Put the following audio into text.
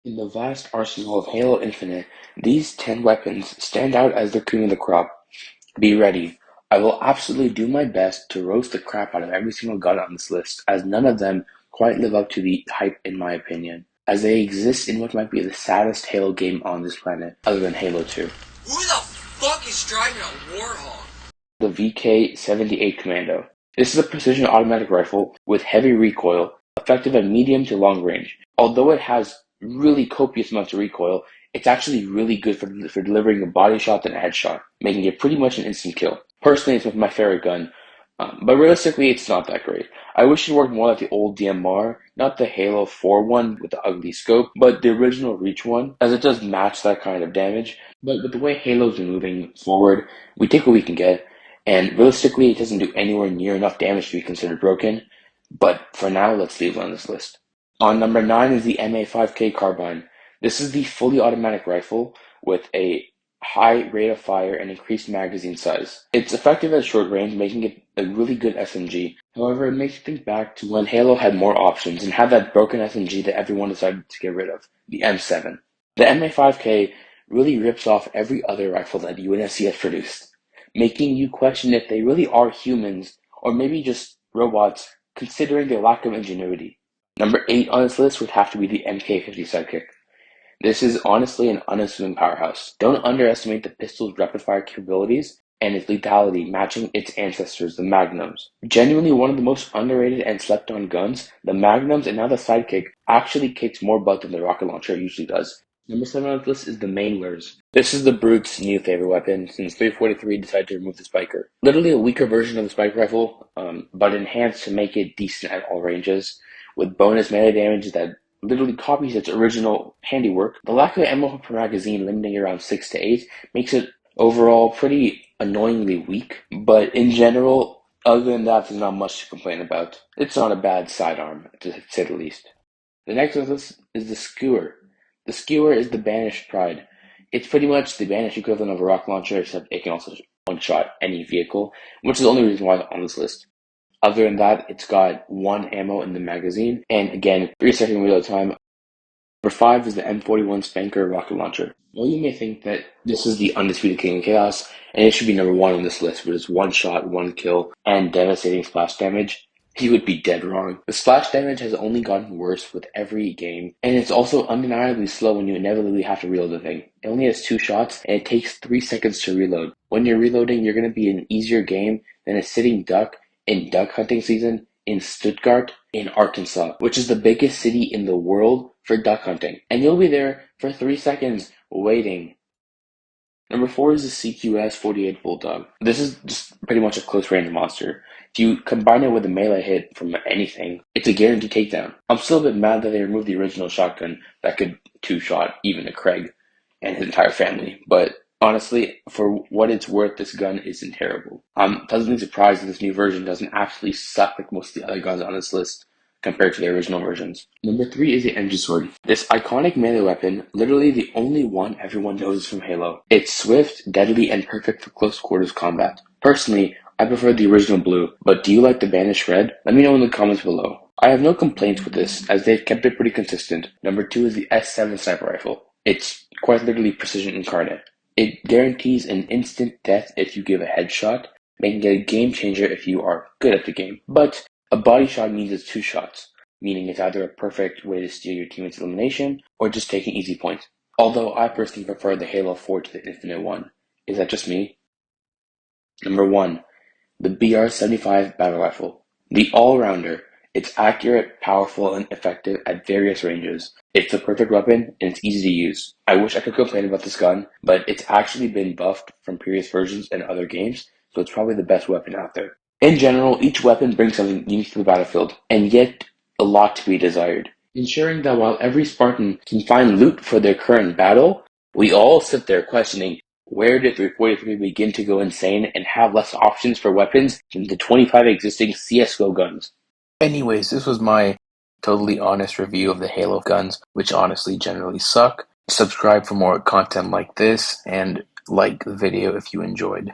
In the vast arsenal of Halo Infinite, these 10 weapons stand out as the cream of the crop. Be ready. I will absolutely do my best to roast the crap out of every single gun on this list, as none of them quite live up to the hype in my opinion, as they exist in what might be the saddest Halo game on this planet, other than Halo 2. Who the fuck is driving a Warthog? The VK78 Commando. This is a precision automatic rifle with heavy recoil, effective at medium to long range. Although it has really copious amounts of recoil, it's actually really good for delivering a body shot and a headshot, making it pretty much an instant kill. Personally, it's my favorite gun, but realistically, it's not that great. I wish it worked more like the old DMR, not the Halo 4 one with the ugly scope, but the original Reach one, as it does match that kind of damage. But with the way Halo's been moving forward, we take what we can get, and realistically, it doesn't do anywhere near enough damage to be considered broken. But for now, let's leave it on this list. On number 9 is the MA5K Carbine. This is the fully automatic rifle with a high rate of fire and increased magazine size. It's effective at short range, making it a really good SMG. However, it makes you think back to when Halo had more options and had that broken SMG that everyone decided to get rid of, the M7. The MA5K really rips off every other rifle that UNSC has produced, making you question if they really are humans or maybe just robots, considering their lack of ingenuity. Number 8 on this list would have to be the MK50 Sidekick. This is honestly an unassuming powerhouse. Don't underestimate the pistol's rapid-fire capabilities and its lethality matching its ancestors, the Magnums. Genuinely one of the most underrated and slept-on guns, the Magnums and now the Sidekick actually kicks more butt than the rocket launcher usually does. Number 7 on this list is the Manglers. This is the Brute's new favorite weapon since 343 decided to remove the Spiker. Literally a weaker version of the Spike rifle, but enhanced to make it decent at all ranges, with bonus melee damage that literally copies its original handiwork. The lack of ammo per magazine, limiting around 6 to 8, makes it overall pretty annoyingly weak, but in general, other than that, there's not much to complain about. It's not a bad sidearm, to say the least. The next on this is the Skewer. The Skewer is the banished pride. It's pretty much the banished equivalent of a rocket launcher, except it can also one-shot any vehicle, which is the only reason why it's on this list. Other than that, it's got 1 ammo in the magazine, and again, 3-second reload time. Number 5 is the M41 Spanker rocket launcher. Well, you may think that this is the undisputed king of chaos, and it should be number 1 on this list with its 1 shot, 1 kill, and devastating splash damage. You would be dead wrong. The splash damage has only gotten worse with every game, and it's also undeniably slow when you inevitably have to reload the thing. It only has 2 shots, and it takes 3 seconds to reload. When you're reloading, you're going to be in an easier game than a sitting duck in duck hunting season in Stuttgart, in Arkansas, which is the biggest city in the world for duck hunting. And you'll be there for 3 seconds waiting. Number 4 is the CQS-48 Bulldog. This is just pretty much a close-range monster. If you combine it with a melee hit from anything, it's a guaranteed takedown. I'm still a bit mad that they removed the original shotgun that could 2-shot even a Craig and his entire family, but honestly, for what it's worth, this gun isn't terrible. I'm pleasantly surprised that this new version doesn't actually suck like most of the other guns on this list compared to the original versions. Number 3 is the Engine Sword. This iconic melee weapon, literally the only one everyone knows is from Halo. It's swift, deadly, and perfect for close quarters combat. Personally, I prefer the original blue, but do you like the banished red? Let me know in the comments below. I have no complaints with this, as they've kept it pretty consistent. Number 2 is the S7 Sniper Rifle. It's quite literally precision incarnate. It guarantees an instant death if you give a headshot, making it a game changer if you are good at the game. But a body shot means it's 2 shots, meaning it's either a perfect way to steal your teammate's elimination or just taking easy points. Although I personally prefer the Halo 4 to the Infinite one. Is that just me? Number 1, the BR-75 Battle Rifle. The all-rounder. It's accurate, powerful, and effective at various ranges. It's the perfect weapon, and it's easy to use. I wish I could complain about this gun, but it's actually been buffed from previous versions and other games, so it's probably the best weapon out there. In general, each weapon brings something unique to the battlefield, and yet a lot to be desired, ensuring that while every Spartan can find loot for their current battle, we all sit there questioning, where did 343 begin to go insane and have less options for weapons than the 25 existing CSGO guns? Anyways, this was my totally honest review of the Halo guns, which honestly generally suck. Subscribe for more content like this, and like the video if you enjoyed.